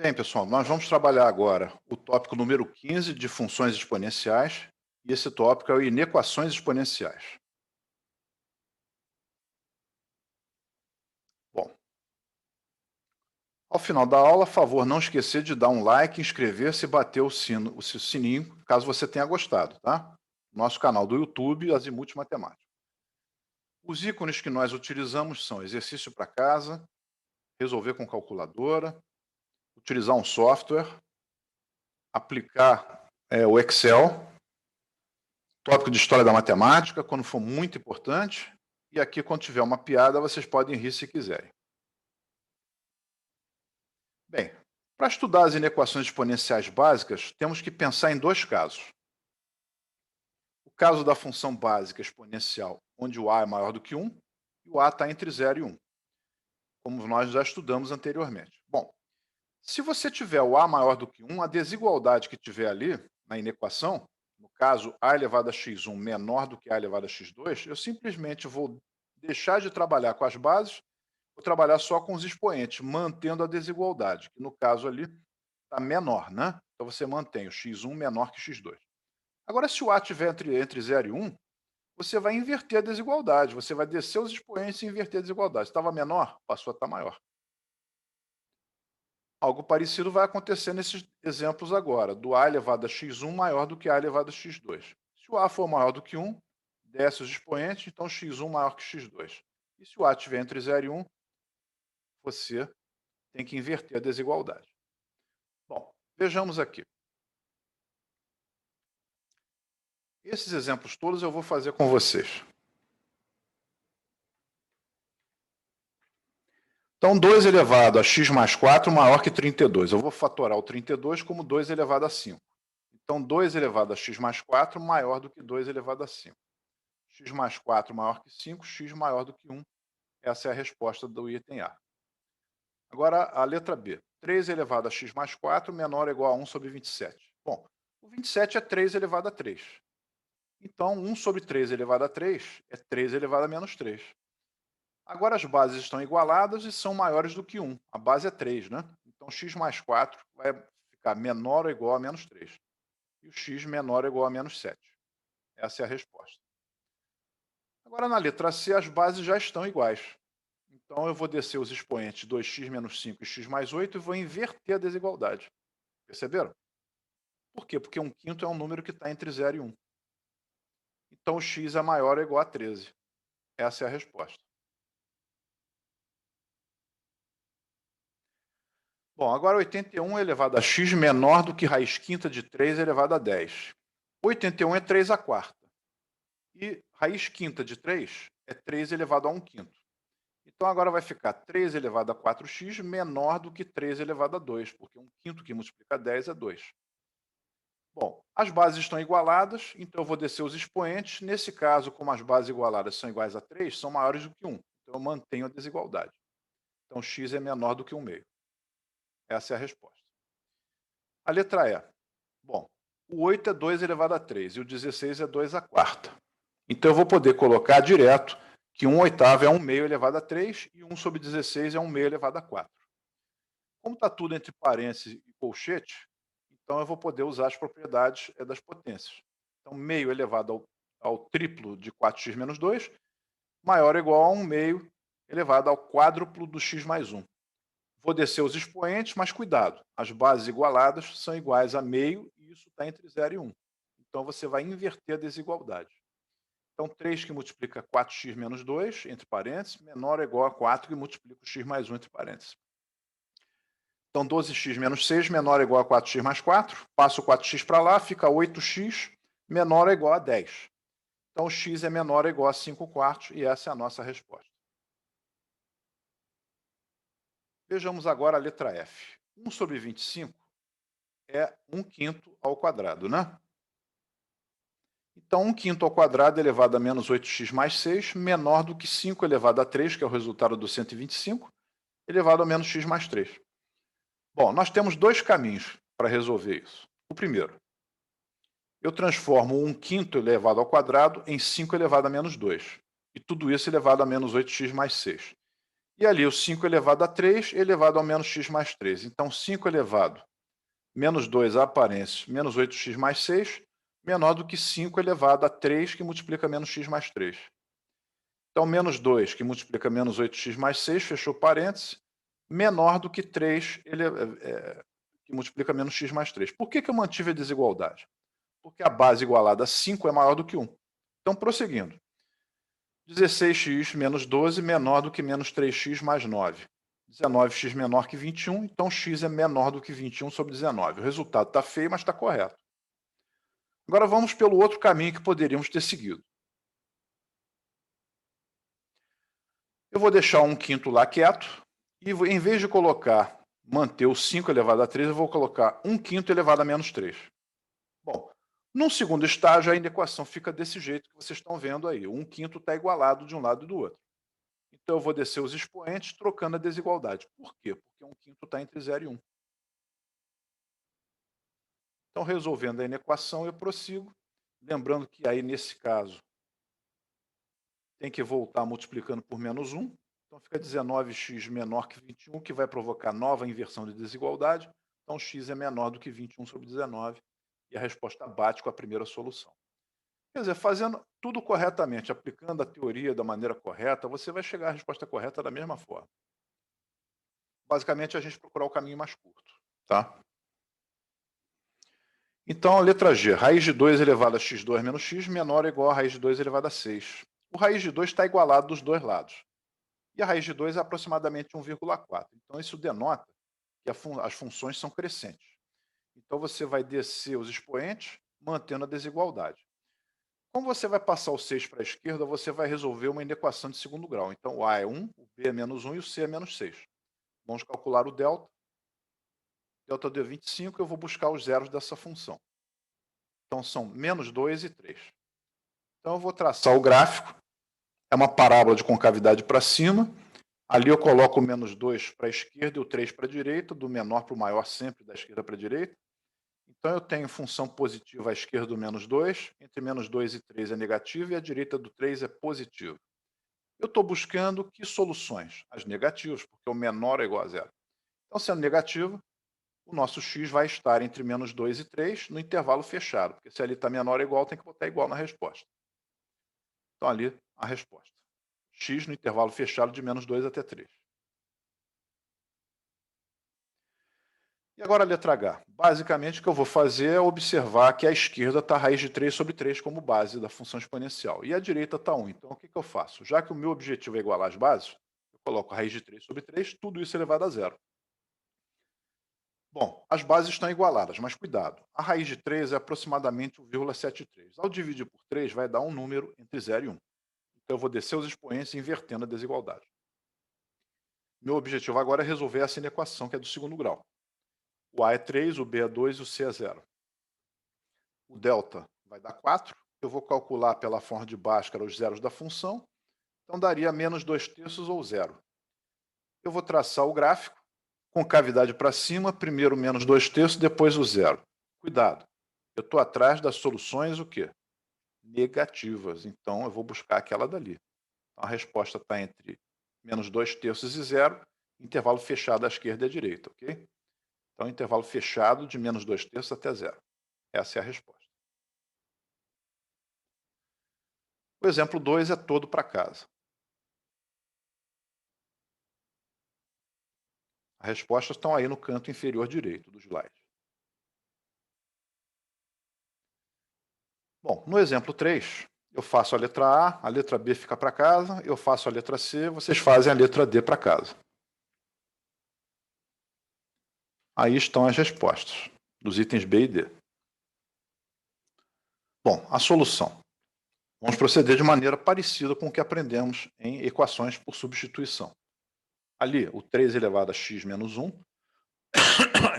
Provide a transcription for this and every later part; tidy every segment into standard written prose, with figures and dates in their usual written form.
Bem, pessoal, nós vamos trabalhar agora o tópico número 15 de funções exponenciais, e esse tópico é o inequações exponenciais. Bom, ao final da aula, favor não esquecer de dar um like, inscrever-se e bater o sininho, caso você tenha gostado, tá? Nosso canal do YouTube, Azimuth Matemática. Os ícones que nós utilizamos são exercício para casa, resolver com calculadora, utilizar um software, aplicar o Excel, tópico de história da matemática, quando for muito importante, e aqui, quando tiver uma piada, vocês podem rir se quiserem. Bem, para estudar as inequações exponenciais básicas, temos que pensar em dois casos. O caso da função básica exponencial, onde o a é maior do que 1, e o a está entre 0 e 1, como nós já estudamos anteriormente. Bom, se você tiver o a maior do que 1, a desigualdade que tiver ali na inequação, no caso a elevado a x1 menor do que a elevado a x2, eu simplesmente vou deixar de trabalhar com as bases, vou trabalhar só com os expoentes, mantendo a desigualdade, que no caso ali está menor, né? Então você mantém o x1 menor que x2. Agora, se o a estiver entre 0 e 1, você vai inverter a desigualdade, você vai descer os expoentes e inverter a desigualdade. Estava menor, passou a estar maior. Algo parecido vai acontecer nesses exemplos agora, do a elevado a x1 maior do que a elevado a x2. Se o a for maior do que 1, desce os expoentes, então x1 maior que x2. E se o a estiver entre 0 e 1, você tem que inverter a desigualdade. Bom, vejamos aqui. Esses exemplos todos eu vou fazer com vocês. Então, 2 elevado a x mais 4 maior que 32. Eu vou fatorar o 32 como 2 elevado a 5. Então, 2 elevado a x mais 4 maior do que 2 elevado a 5. X mais 4 maior que 5, x maior do que 1. Essa é a resposta do item A. Agora, a letra B. 3 elevado a x mais 4 menor ou igual a 1 sobre 27. Bom, o 27 é 3 elevado a 3. Então, 1 sobre 3 elevado a 3 é 3 elevado a menos 3. Agora as bases estão igualadas e são maiores do que 1. A base é 3, né? Então, x mais 4 vai ficar menor ou igual a menos 3. E o x menor ou igual a menos 7. Essa é a resposta. Agora, na letra C, as bases já estão iguais. Então, eu vou descer os expoentes 2x menos 5 e x mais 8 e vou inverter a desigualdade. Perceberam? Por quê? Porque 1/5 é um número que está entre 0 e 1. Então, o x é maior ou igual a 13. Essa é a resposta. Bom, agora 81 elevado a x menor do que raiz quinta de 3 elevado a 10. 81 é 3 a quarta. E raiz quinta de 3 é 3 elevado a 1/5. Então, agora vai ficar 3 elevado a 4x menor do que 3 elevado a 2, porque 1/5 que multiplica 10 é 2. Bom, as bases estão igualadas, então eu vou descer os expoentes. Nesse caso, como as bases igualadas são iguais a 3, são maiores do que 1. Então, eu mantenho a desigualdade. Então, x é menor do que 1/2. Essa é a resposta. A letra E. Bom, o 8 é 2 elevado a 3 e o 16 é 2 a quarta. Então, eu vou poder colocar direto que 1/8 é 1/2 elevado a 3 e 1 sobre 16 é 1/2 elevado a 4. Como está tudo entre parênteses e colchete, então eu vou poder usar as propriedades das potências. Então, meio elevado ao triplo de 4x menos 2, maior ou igual a 1/2 elevado ao quádruplo do x mais 1. Vou descer os expoentes, mas cuidado, as bases igualadas são iguais a meio e isso está entre 0 e 1. Então, você vai inverter a desigualdade. Então, 3 que multiplica 4x menos 2, entre parênteses, menor ou igual a 4 que multiplica o x mais 1, entre parênteses. Então, 12x menos 6 menor ou igual a 4x mais 4. Passo o 4x para lá, fica 8x menor ou igual a 10. Então, x é menor ou igual a 5/4 e essa é a nossa resposta. Vejamos agora a letra F. 1 sobre 25 é 1/5 ao quadrado, né? Então, 1/5 ao quadrado elevado a menos 8x mais 6, menor do que 5 elevado a 3, que é o resultado do 125, elevado a menos x mais 3. Bom, nós temos dois caminhos para resolver isso. O primeiro, eu transformo 1/5 elevado ao quadrado em 5 elevado a menos 2. E tudo isso elevado a menos 8x mais 6. E ali o 5 elevado a 3 elevado ao menos x mais 3. Então, 5 elevado a menos 2 a aparência, menos 8x mais 6, menor do que 5 elevado a 3, que multiplica menos x mais 3. Então, menos 2, que multiplica menos 8x mais 6, fechou parênteses, menor do que 3, que multiplica menos x mais 3. Por que eu mantive a desigualdade? Porque a base igualada a 5 é maior do que 1. Então, prosseguindo. 16x menos 12 menor do que menos 3x mais 9. 19x menor que 21, então x é menor do que 21 sobre 19. O resultado está feio, mas está correto. Agora vamos pelo outro caminho que poderíamos ter seguido. Eu vou deixar 1/5 lá quieto, e em vez de manter o 5 elevado a 3, eu vou colocar 1/5 elevado a menos 3. Bom, num segundo estágio, a equação fica desse jeito que vocês estão vendo aí. O 1/5 está igualado de um lado e do outro. Então, eu vou descer os expoentes trocando a desigualdade. Por quê? Porque 1/5 está entre 0 e 1. Então, resolvendo a inequação, eu prossigo. Lembrando que aí, nesse caso, tem que voltar multiplicando por menos 1. Então, fica 19x menor que 21, que vai provocar nova inversão de desigualdade. Então, x é menor do que 21 sobre 19. E a resposta bate com a primeira solução. Quer dizer, fazendo tudo corretamente, aplicando a teoria da maneira correta, você vai chegar à resposta correta da mesma forma. Basicamente, a gente procurar o caminho mais curto. Tá? Então, a letra G, raiz de 2 elevado a x2 menos x menor ou igual a raiz de 2 elevado a 6. O raiz de 2 está igualado dos dois lados. E a raiz de 2 é aproximadamente 1,4. Então, isso denota que as funções são crescentes. Então, você vai descer os expoentes, mantendo a desigualdade. Como você vai passar o 6 para a esquerda, você vai resolver uma inequação de segundo grau. Então, o A é 1, o B é menos 1 e o C é menos 6. Vamos calcular o delta. Delta deu 25, eu vou buscar os zeros dessa função. Então, são menos 2 e 3. Então, eu vou traçar o gráfico. É uma parábola de concavidade para cima. Ali eu coloco o menos 2 para a esquerda e o 3 para a direita, do menor para o maior sempre, da esquerda para a direita. Então, eu tenho função positiva à esquerda do menos 2, entre menos 2 e 3 é negativo e à direita do 3 é positivo. Eu estou buscando que soluções? As negativas, porque o menor é igual a zero. Então, sendo negativo, o nosso x vai estar entre menos 2 e 3 no intervalo fechado, porque se ali está menor ou igual, tem que botar igual na resposta. Então, ali a resposta. X no intervalo fechado de menos 2 até 3. E agora a letra H. Basicamente, o que eu vou fazer é observar que à esquerda está a raiz de 3 sobre 3 como base da função exponencial. E à direita está 1. Então, o que eu faço? Já que o meu objetivo é igualar as bases, eu coloco a raiz de 3 sobre 3, tudo isso elevado a zero. Bom, as bases estão igualadas, mas cuidado. A raiz de 3 é aproximadamente 1,73. Ao dividir por 3, vai dar um número entre 0 e 1. Então, eu vou descer os expoentes invertendo a desigualdade. Meu objetivo agora é resolver essa inequação, que é do segundo grau. O A é 3, o B é 2 e o C é 0. O delta vai dar 4. Eu vou calcular pela forma de Bhaskara os zeros da função. Então, daria menos 2/3 ou 0. Eu vou traçar o gráfico. Concavidade para cima, primeiro menos 2/3, depois o 0. Cuidado, eu estou atrás das soluções o quê? Negativas. Então, eu vou buscar aquela dali. Então, a resposta está entre menos 2/3 e 0, intervalo fechado à esquerda e à direita, ok? Então, intervalo fechado de menos 2/3 até 0. Essa é a resposta. O exemplo 2 é todo para casa. As respostas estão aí no canto inferior direito do slide. Bom, no exemplo 3, eu faço a letra A letra B fica para casa, eu faço a letra C, vocês fazem a letra D para casa. Aí estão as respostas dos itens B e D. Bom, a solução. Vamos proceder de maneira parecida com o que aprendemos em equações por substituição. Ali, o 3 elevado a x menos 1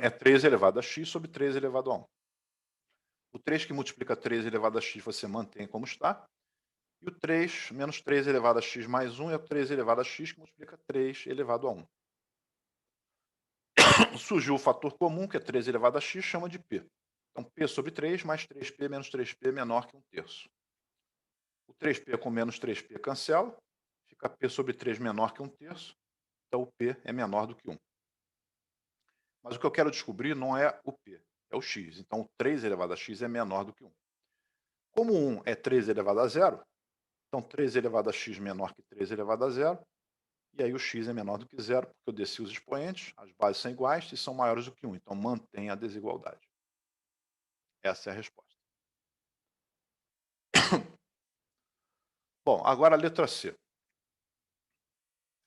é 3 elevado a x sobre 3 elevado a 1. O 3 que multiplica 3 elevado a x você mantém como está. E o 3 menos 3 elevado a x mais 1 é o 3 elevado a x que multiplica 3 elevado a 1. Surgiu o fator comum, que é 3 elevado a x, chama de p. Então, p sobre 3 mais 3p menos 3p menor que 1/3. O 3p com menos 3p cancela, fica p sobre 3 menor que 1/3. Então, o P é menor do que 1. Mas o que eu quero descobrir não é o P, é o x. Então, 3 elevado a x é menor do que 1. Como 1 é 3 elevado a 0, então 3 elevado a x menor que 3 elevado a 0, e aí o x é menor do que 0, porque eu desci os expoentes, as bases são iguais e são maiores do que 1. Então, mantém a desigualdade. Essa é a resposta. Bom, agora a letra C.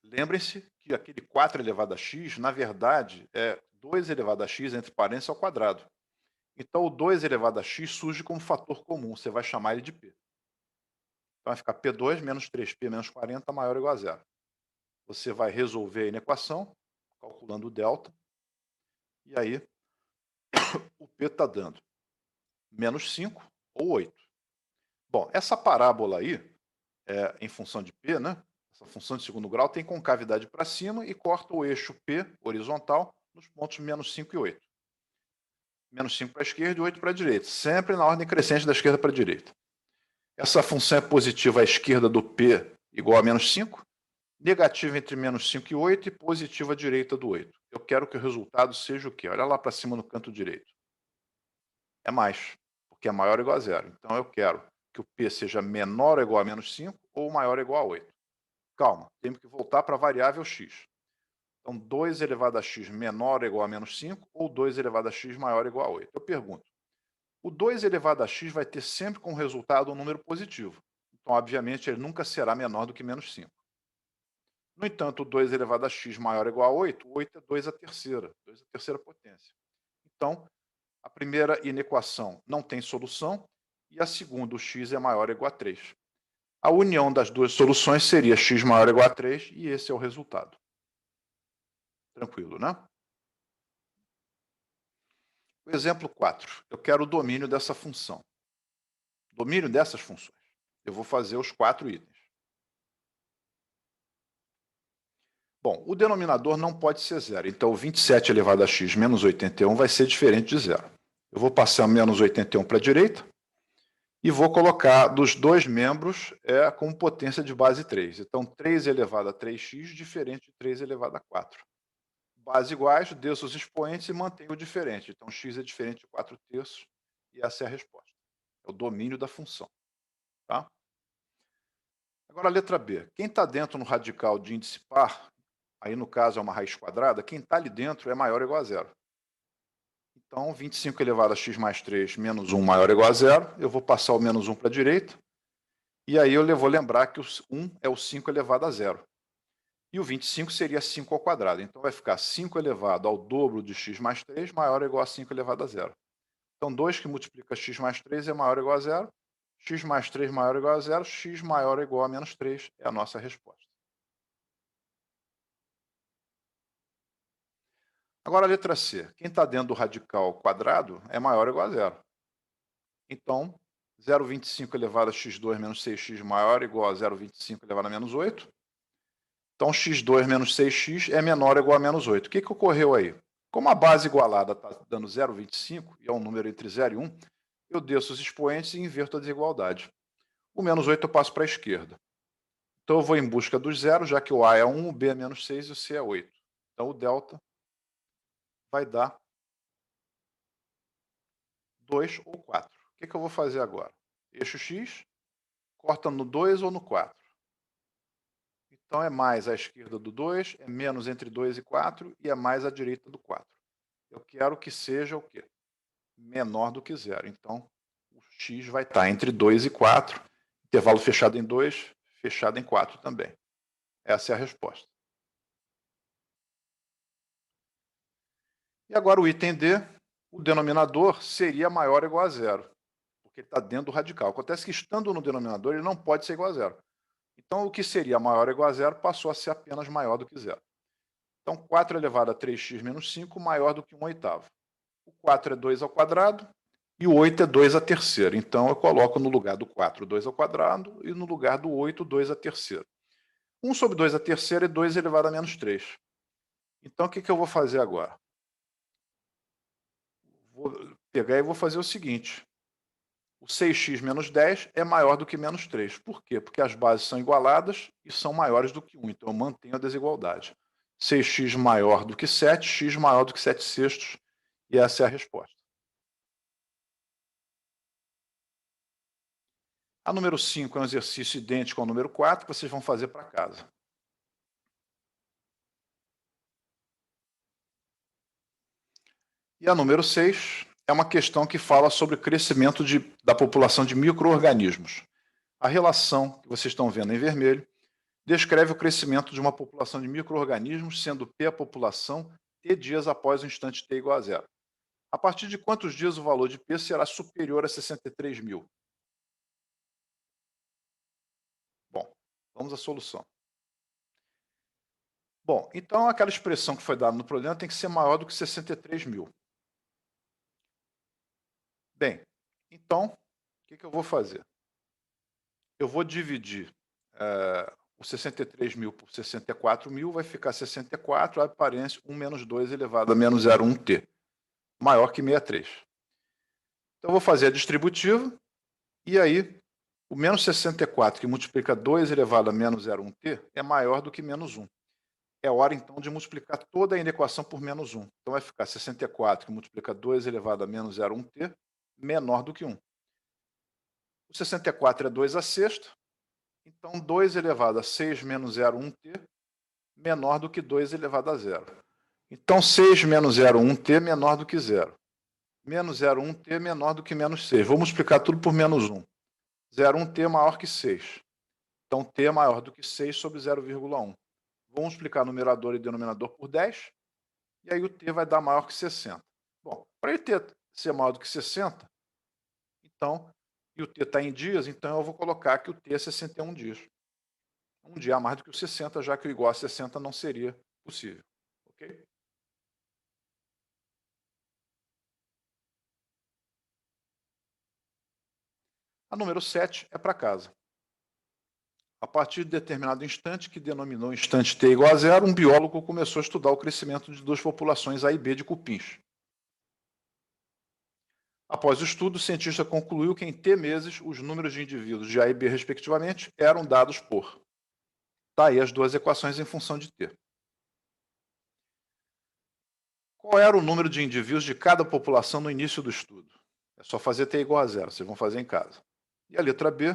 Lembrem-se que aquele 4 elevado a x, na verdade, é 2 elevado a x, entre parênteses, ao quadrado. Então, o 2 elevado a x surge como fator comum, você vai chamar ele de P. Então, vai ficar P2 menos 3P menos 40 maior ou igual a 0. Você vai resolver aí na equação, calculando o delta, e aí o P está dando menos 5 ou 8. Bom, essa parábola aí, em função de P, né? Essa função de segundo grau tem concavidade para cima e corta o eixo P horizontal nos pontos menos 5 e 8. Menos 5 para a esquerda e 8 para a direita, sempre na ordem crescente da esquerda para a direita. Essa função é positiva à esquerda do P igual a menos 5, negativa entre menos 5 e 8 e positiva à direita do 8. Eu quero que o resultado seja o quê? Olha lá para cima no canto direito. É mais, porque é maior ou igual a 0. Então eu quero que o P seja menor ou igual a menos 5 ou maior ou igual a 8. Calma, temos que voltar para a variável x. Então, 2 elevado a x menor ou igual a menos 5 ou 2 elevado a x maior ou igual a 8. Eu pergunto, o 2 elevado a x vai ter sempre como resultado um número positivo. Então, obviamente, ele nunca será menor do que menos 5. No entanto, o 2 elevado a x maior ou igual a 8, 8 é 2 à terceira, 2 à terceira potência. Então, a primeira inequação não tem solução e a segunda, o x é maior ou igual a 3. A união das duas soluções seria x maior ou igual a 3 e esse é o resultado. Tranquilo, né? O exemplo 4. Eu quero o domínio dessa função. Domínio dessas funções. Eu vou fazer os 4 itens. Bom, o denominador não pode ser zero. Então, 27 elevado a x menos 81 vai ser diferente de zero. Eu vou passar menos 81 para a direita e vou colocar dos dois membros como potência de base 3. Então, 3 elevado a 3x diferente de 3 elevado a 4. Base iguais, desço os expoentes e mantenho o diferente. Então, x é diferente de 4/3 e essa é a resposta. É o domínio da função. Tá? Agora, a letra B. Quem está dentro no radical de índice par, aí no caso é uma raiz quadrada, quem está ali dentro é maior ou igual a zero. Então, 25 elevado a x mais 3 menos 1 maior ou igual a zero. Eu vou passar o menos 1 para a direita. E aí eu vou lembrar que o 1 é o 5 elevado a zero. E o 25 seria 5 ao quadrado. Então, vai ficar 5 elevado ao dobro de x mais 3 maior ou igual a 5 elevado a zero. Então, 2 que multiplica x mais 3 é maior ou igual a zero. X mais 3 maior ou igual a zero. X maior ou igual a menos 3 é a nossa resposta. Agora, a letra C. Quem está dentro do radical quadrado é maior ou igual a zero. Então, 0,25 elevado a x2 menos 6x maior ou igual a 0,25 elevado a menos 8. Então, x2 menos 6x é menor ou igual a menos 8. O que ocorreu aí? Como a base igualada está dando 0,25, e é um número entre 0 e 1, eu desço os expoentes e inverto a desigualdade. O menos 8 eu passo para a esquerda. Então, eu vou em busca dos zeros, já que o A é 1, o B é menos 6 e o C é 8. Então, o delta vai dar 2 ou 4. O que eu vou fazer agora? Eixo X, corta no 2 ou no 4. Então, é mais à esquerda do 2, é menos entre 2 e 4 e é mais à direita do 4. Eu quero que seja o quê? Menor do que 0. Então, o x vai estar entre 2 e 4. Intervalo fechado em 2, fechado em 4 também. Essa é a resposta. E agora o item D, o denominador seria maior ou igual a 0, porque ele está dentro do radical. Acontece que estando no denominador, ele não pode ser igual a 0. Então, o que seria maior ou igual a 0 passou a ser apenas maior do que 0. Então, 4 elevado a 3x menos 5 maior do que 1/8. O 4 é 2 ao quadrado e o 8 é 2 à terceira. Então, eu coloco no lugar do 4, 2 ao quadrado e no lugar do 8, 2 à terceira. 1 sobre 2 à terceira é 2 elevado a menos 3. Então, o que eu vou fazer agora? Vou pegar e vou fazer o seguinte. O 6x menos 10 é maior do que menos 3. Por quê? Porque as bases são igualadas e são maiores do que 1. Então, eu mantenho a desigualdade. 6x maior do que 7, x maior do que 7 sextos, e essa é a resposta. A número 5 é um exercício idêntico ao número 4, que vocês vão fazer para casa. E a número 6 é uma questão que fala sobre o crescimento da população de micro-organismos. A relação que vocês estão vendo em vermelho descreve o crescimento de uma população de micro-organismos, sendo P a população, T dias após o instante T igual a zero. A partir de quantos dias o valor de P será superior a 63 mil? Bom, vamos à solução. Bom, então aquela expressão que foi dada no problema tem que ser maior do que 63 mil. Bem, então, o que eu vou fazer? Eu vou dividir o 63 mil por 64 mil, vai ficar 64, aparece 1 menos 2 elevado a menos 0,1t, maior que 63. Então, eu vou fazer a distributiva, e aí, o menos 64, que multiplica 2 elevado a menos 0,1t, é maior do que menos 1. É hora, então, de multiplicar toda a equação por menos 1. Então, vai ficar 64, que multiplica 2 elevado a menos 0,1t, menor do que 1. O 64 é 2 a sexta, então 2 elevado a 6 menos 0,1t, menor do que 2 elevado a 0. Então, 6 menos 0,1t menor do que 0. Menos 0,1t menor do que menos 6. Vou multiplicar tudo por menos 1. 0,1t maior que 6. Então, t é maior do que 6 sobre 0,1. Vou multiplicar numerador e denominador por 10, e aí o t vai dar maior que 60. Bom, para ele ser maior do que 60, então, e o t está em dias, então eu vou colocar que o t é 61 dias. Um dia a mais do que o 60, já que o igual a 60 não seria possível. Ok? A número 7 é para casa. A partir de determinado instante, que denominou instante t igual a zero, um biólogo começou a estudar o crescimento de duas populações A e B de cupins. Após o estudo, o cientista concluiu que em T meses, os números de indivíduos de A e B, respectivamente, eram dados por. Tá aí as duas equações em função de T. Qual era o número de indivíduos de cada população no início do estudo? É só fazer T igual a zero, vocês vão fazer em casa. E a letra B,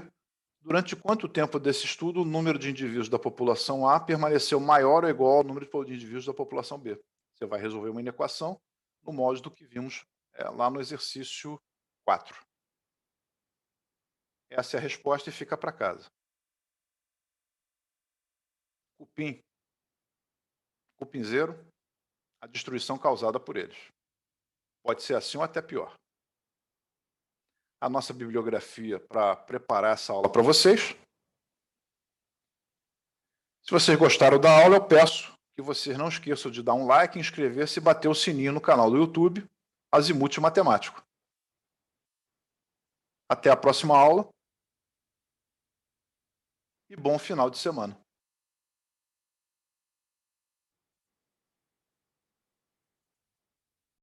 durante quanto tempo desse estudo o número de indivíduos da população A permaneceu maior ou igual ao número de indivíduos da população B? Você vai resolver uma inequação no molde do que vimos lá no exercício 4. Essa é a resposta e fica para casa. Cupim, cupinzeiro, a destruição causada por eles. Pode ser assim ou até pior. A nossa bibliografia para preparar essa aula para vocês. Se vocês gostaram da aula, eu peço que vocês não esqueçam de dar um like, inscrever-se e bater o sininho no canal do YouTube, Azimuth Matemático. Até a próxima aula e bom final de semana.